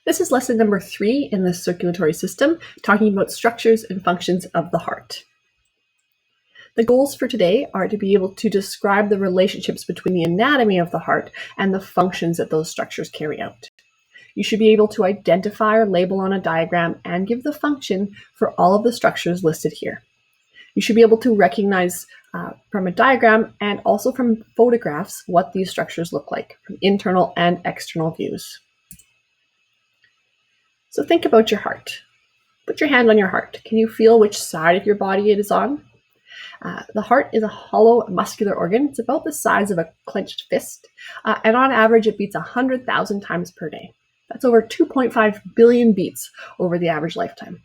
This is lesson number 3 in the circulatory system, talking about structures and functions of the heart. The goals for today are to be able to describe the relationships between the anatomy of the heart and the functions that those structures carry out. You should be able to identify or label on a diagram and give the function for all of the structures listed here. You should be able to recognize from a diagram and also from photographs what these structures look like from internal and external views. So think about your heart. Put your hand on your heart. Can you feel which side of your body it is on? The heart is a hollow muscular organ. It's about the size of a clenched fist, and on average it beats 100,000 times per day. That's over 2.5 billion beats over the average lifetime.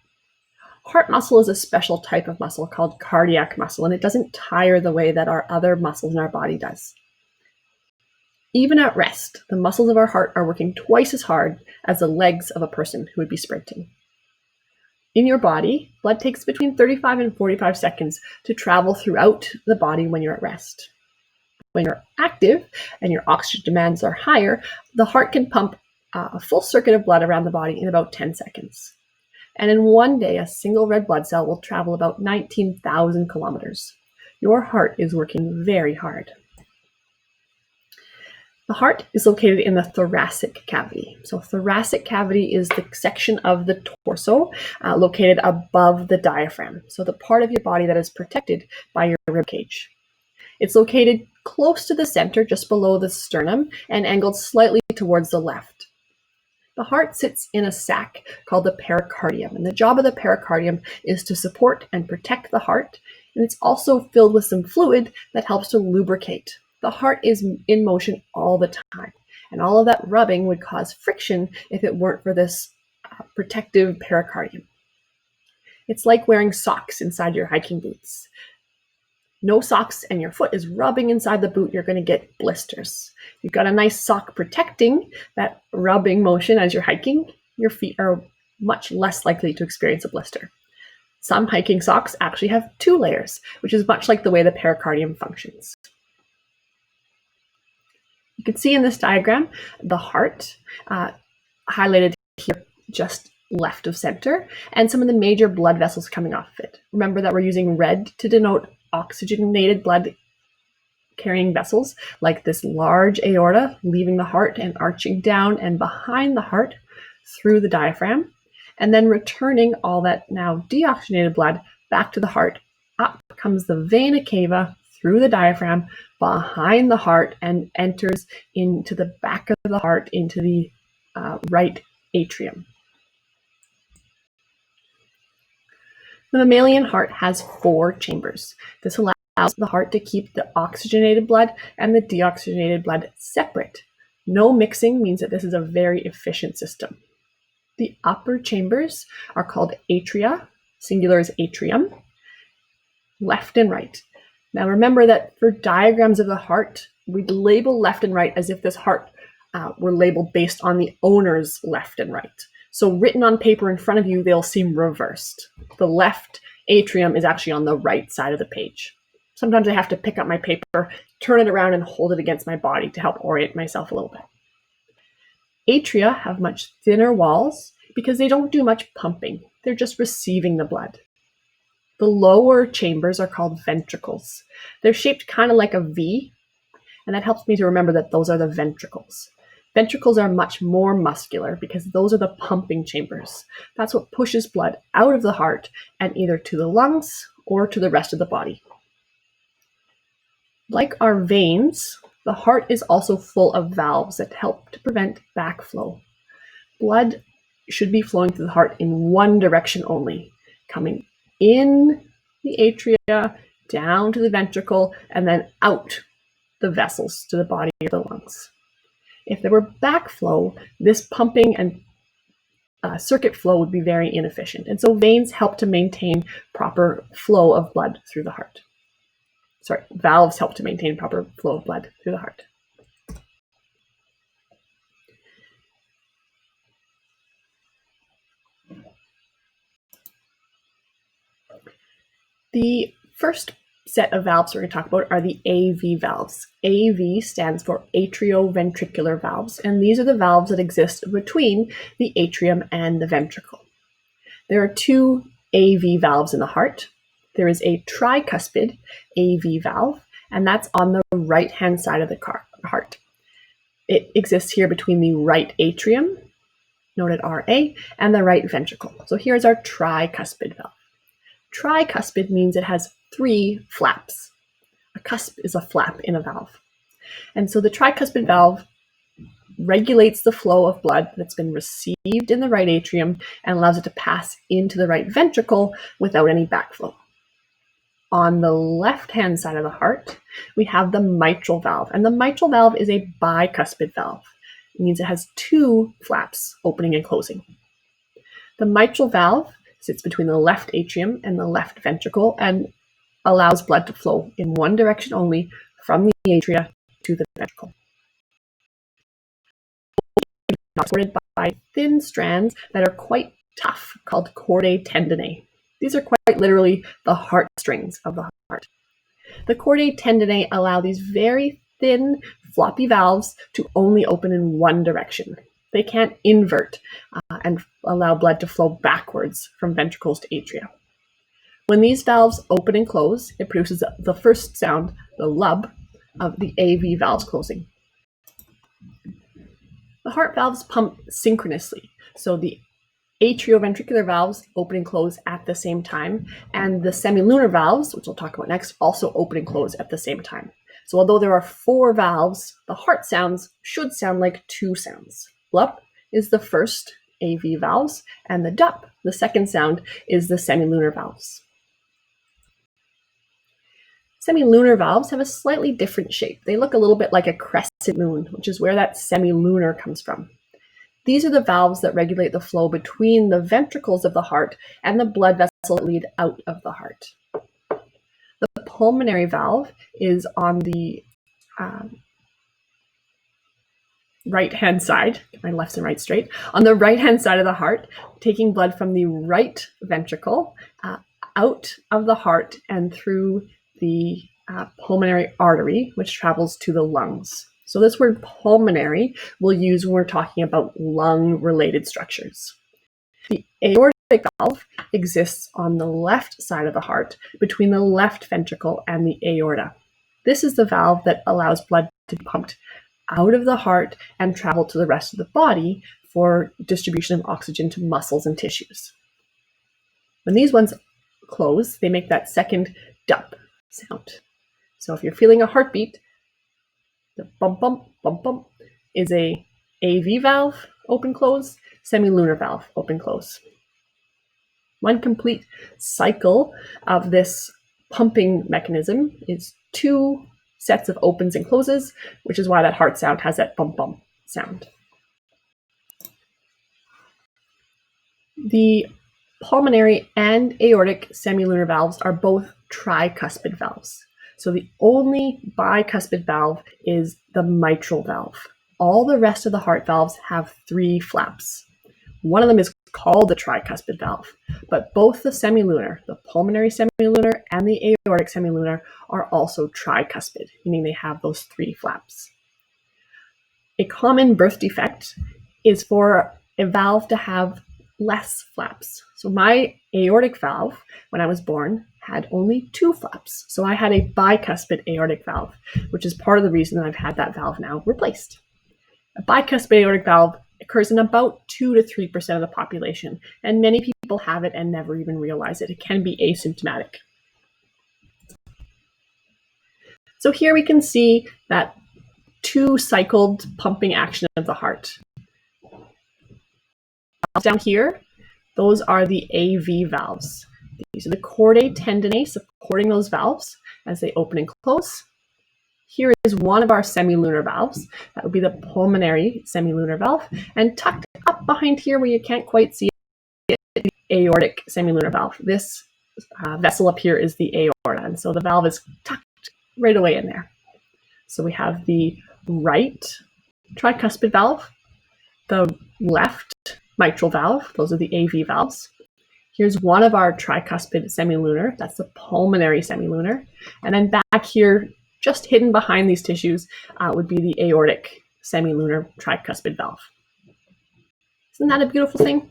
Heart muscle is a special type of muscle called cardiac muscle, and it doesn't tire the way that our other muscles in our body does. Even at rest, the muscles of our heart are working twice as hard as the legs of a person who would be sprinting. In your body, blood takes between 35 and 45 seconds to travel throughout the body when you're at rest. When you're active and your oxygen demands are higher, the heart can pump a full circuit of blood around the body in about 10 seconds. And in one day, a single red blood cell will travel about 19,000 kilometers. Your heart is working very hard. The heart is located in the thoracic cavity. So thoracic cavity is the section of the torso located above the diaphragm. So the part of your body that is protected by your rib cage. It's located close to the center, just below the sternum, and angled slightly towards the left. The heart sits in a sac called the pericardium, and the job of the pericardium is to support and protect the heart, and it's also filled with some fluid that helps to lubricate. The heart is in motion all the time, and all of that rubbing would cause friction if it weren't for this protective pericardium. It's like wearing socks inside your hiking boots. No socks and your foot is rubbing inside the boot, you're going to get blisters. If you've got a nice sock protecting that rubbing motion as you're hiking, your feet are much less likely to experience a blister. Some hiking socks actually have 2 layers, which is much like the way the pericardium functions. You can see in this diagram the heart highlighted here just left of center, and some of the major blood vessels coming off of it. Remember that we're using red to denote oxygenated blood carrying vessels, like this large aorta leaving the heart and arching down and behind the heart through the diaphragm, and then returning all that now deoxygenated blood back to the heart. Up comes the vena cava through the diaphragm behind the heart and enters into the back of the heart into the right atrium. The mammalian heart has 4 chambers. This allows the heart to keep the oxygenated blood and the deoxygenated blood separate. No mixing means that this is a very efficient system. The upper chambers are called atria, singular is atrium, left and right. Now remember that for diagrams of the heart, we'd label left and right as if this heart were labeled based on the owner's left and right. So written on paper in front of you, they'll seem reversed. The left atrium is actually on the right side of the page. Sometimes I have to pick up my paper, turn it around, and hold it against my body to help orient myself a little bit. Atria have much thinner walls because they don't do much pumping. They're just receiving the blood. The lower chambers are called ventricles. They're shaped kind of like a V, and that helps me to remember that those are the ventricles. Ventricles are much more muscular because those are the pumping chambers. That's what pushes blood out of the heart and either to the lungs or to the rest of the body. Like our veins, the heart is also full of valves that help to prevent backflow. Blood should be flowing through the heart in one direction only, coming in the atria, down to the ventricle, and then out the vessels to the body or the lungs. If there were backflow, this pumping and circuit flow would be very inefficient. And so veins help to maintain proper flow of blood through the heart. Valves help to maintain proper flow of blood through the heart. The first set of valves we're going to talk about are the AV valves. AV stands for atrioventricular valves, and these are the valves that exist between the atrium and the ventricle. There are two AV valves in the heart. There is a tricuspid AV valve, and that's on the right-hand side of the heart. It exists here between the right atrium, noted RA, and the right ventricle. So here's our tricuspid valve. Tricuspid means it has 3 flaps. A cusp is a flap in a valve. And so the tricuspid valve regulates the flow of blood that's been received in the right atrium and allows it to pass into the right ventricle without any backflow. On the left-hand side of the heart, we have the mitral valve, and the mitral valve is a bicuspid valve. It means it has 2 flaps opening and closing. The mitral valve sits between the left atrium and the left ventricle and allows blood to flow in one direction only from the atria to the ventricle. Supported by thin strands that are quite tough, called chordae tendineae. These are quite literally the heartstrings of the heart. The chordae tendineae allow these very thin, floppy valves to only open in one direction. They can't invert and allow blood to flow backwards from ventricles to atria. When these valves open and close, it produces the first sound, the lub, of the AV valves closing. The heart valves pump synchronously, so the atrioventricular valves open and close at the same time, and the semilunar valves, which we'll talk about next, also open and close at the same time. So although there are 4 valves, the heart sounds should sound like 2 sounds. Blup is the first AV valves, and the dup, the second sound, is the semilunar valves. Semilunar valves have a slightly different shape. They look a little bit like a crescent moon, which is where that semilunar comes from. These are the valves that regulate the flow between the ventricles of the heart and the blood vessels that lead out of the heart. The pulmonary valve is on the right-hand side, get my lefts and right straight, on the right-hand side of the heart, taking blood from the right ventricle out of the heart and through the pulmonary artery, which travels to the lungs. So this word pulmonary we'll use when we're talking about lung-related structures. The aortic valve exists on the left side of the heart between the left ventricle and the aorta. This is the valve that allows blood to be pumped out of the heart and travel to the rest of the body for distribution of oxygen to muscles and tissues. When these ones close, they make that second dup sound. So if you're feeling a heartbeat, the bump, bump, bump, bump is a AV valve, open, close, semilunar valve, open, close. One complete cycle of this pumping mechanism is 2 sets of opens and closes, which is why that heart sound has that bump, bump sound. The pulmonary and aortic semilunar valves are both tricuspid valves. So the only bicuspid valve is the mitral valve. All the rest of the heart valves have 3 flaps. One of them is called the tricuspid valve, but both the semilunar, the pulmonary semilunar and the aortic semilunar, are also tricuspid, meaning they have those 3 flaps. A common birth defect is for a valve to have less flaps. So my aortic valve, when I was born, had only 2 flaps. So I had a bicuspid aortic valve, which is part of the reason that I've had that valve now replaced. A bicuspid aortic valve occurs in about 2 to 3% of the population, and many people have it and never even realize it. It can be asymptomatic. So here we can see that 2-cycled pumping action of the heart. Down here, those are the AV valves. These are the chordae tendineae supporting those valves as they open and close. Here is one of our semilunar valves. That would be the pulmonary semilunar valve. And tucked up behind here where you can't quite see it, the aortic semilunar valve. This vessel up here is the aorta, and so the valve is tucked right away in there. So we have the right tricuspid valve, the left mitral valve, those are the AV valves. Here's one of our tricuspid semilunar. That's the pulmonary semilunar. And then back here, just hidden behind these tissues, would be the aortic semilunar tricuspid valve. Isn't that a beautiful thing?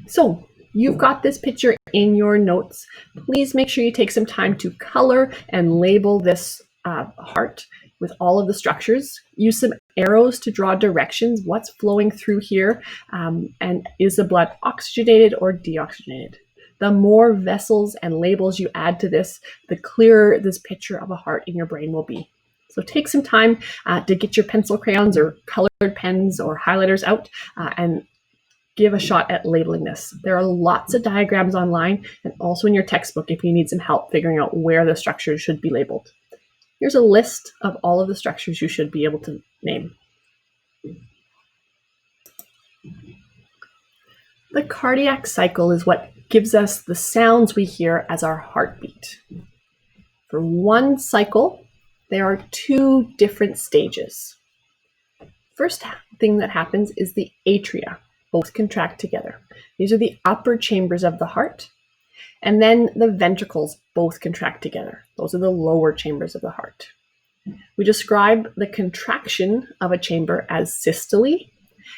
So you've got this picture in your notes. Please make sure you take some time to color and label this heart with all of the structures. Use some arrows to draw directions. What's flowing through here? And is the blood oxygenated or deoxygenated? The more vessels and labels you add to this, the clearer this picture of a heart in your brain will be. So take some time to get your pencil crayons or colored pens or highlighters out and give a shot at labeling this. There are lots of diagrams online and also in your textbook if you need some help figuring out where the structures should be labeled. Here's a list of all of the structures you should be able to name. The cardiac cycle is what gives us the sounds we hear as our heartbeat. For one cycle, there are two different stages. First thing that happens is the atria. Both contract together. These are the upper chambers of the heart. And then the ventricles both contract together. Those are the lower chambers of the heart. We describe the contraction of a chamber as systole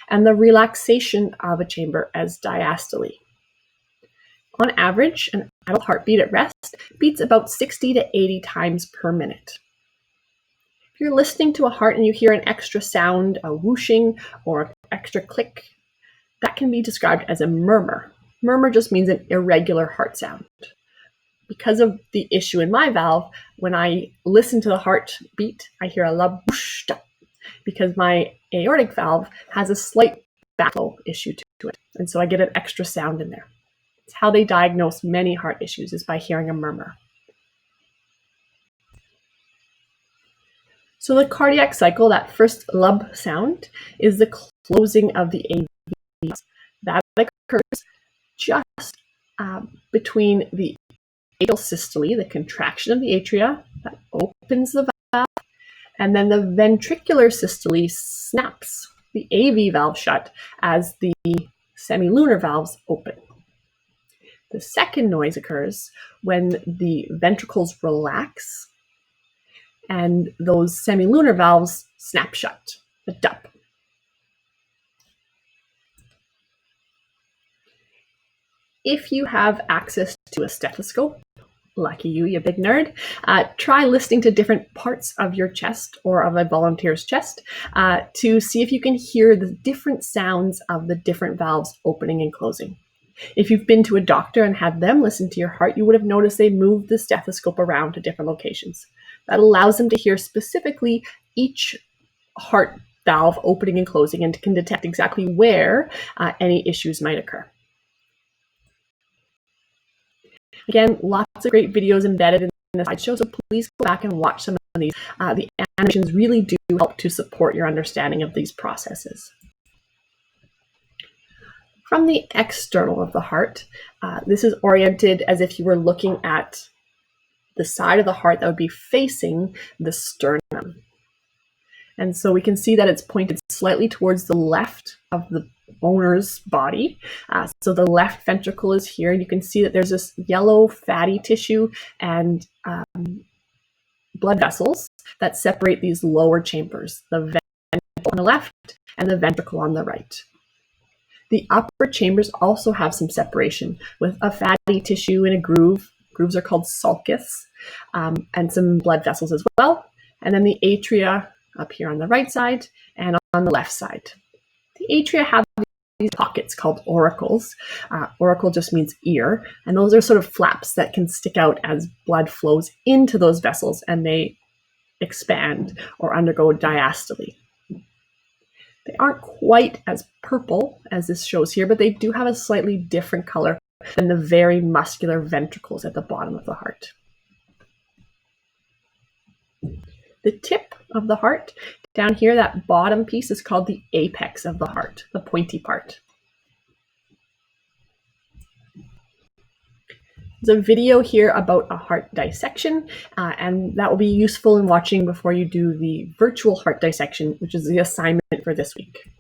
and the relaxation of a chamber as diastole. On average, an adult heartbeat at rest beats about 60 to 80 times per minute. If you're listening to a heart and you hear an extra sound, a whooshing or an extra click, that can be described as a murmur. Murmur just means an irregular heart sound. Because of the issue in my valve, when I listen to the heartbeat, I hear a la whoosh because my aortic valve has a slight backflow issue to it. And so I get an extra sound in there. It's how they diagnose many heart issues is by hearing a murmur. So the cardiac cycle, that first lub sound, is the closing of the AV. That occurs just between the atrial systole, the contraction of the atria, that opens the valve, and then the ventricular systole snaps the AV valve shut as the semilunar valves open. The second noise occurs when the ventricles relax and those semilunar valves snap shut, the DUP. If you have access to a stethoscope, lucky you, you big nerd, try listening to different parts of your chest or of a volunteer's chest to see if you can hear the different sounds of the different valves opening and closing. If you've been to a doctor and had them listen to your heart, you would have noticed they moved the stethoscope around to different locations. That allows them to hear specifically each heart valve opening and closing and can detect exactly where any issues might occur. Again, lots of great videos embedded in the slideshow, so please go back and watch some of these. The animations really do help to support your understanding of these processes. From the external of the heart, this is oriented as if you were looking at the side of the heart that would be facing the sternum. And so we can see that it's pointed slightly towards the left of the owner's body. So the left ventricle is here. You can see that there's this yellow fatty tissue and blood vessels that separate these lower chambers, the ventricle on the left and the ventricle on the right. The upper chambers also have some separation with a fatty tissue in a groove. Grooves are called sulcus, and some blood vessels as well. And then the atria up here on the right side and on the left side. The atria have these pockets called auricles. Auricle just means ear, and those are sort of flaps that can stick out as blood flows into those vessels and they expand or undergo diastole. They aren't quite as purple as this shows here, but they do have a slightly different color than the very muscular ventricles at the bottom of the heart. The tip of the heart, down here, that bottom piece is called the apex of the heart, the pointy part. There's a video here about a heart dissection, and that will be useful in watching before you do the virtual heart dissection, which is the assignment for this week.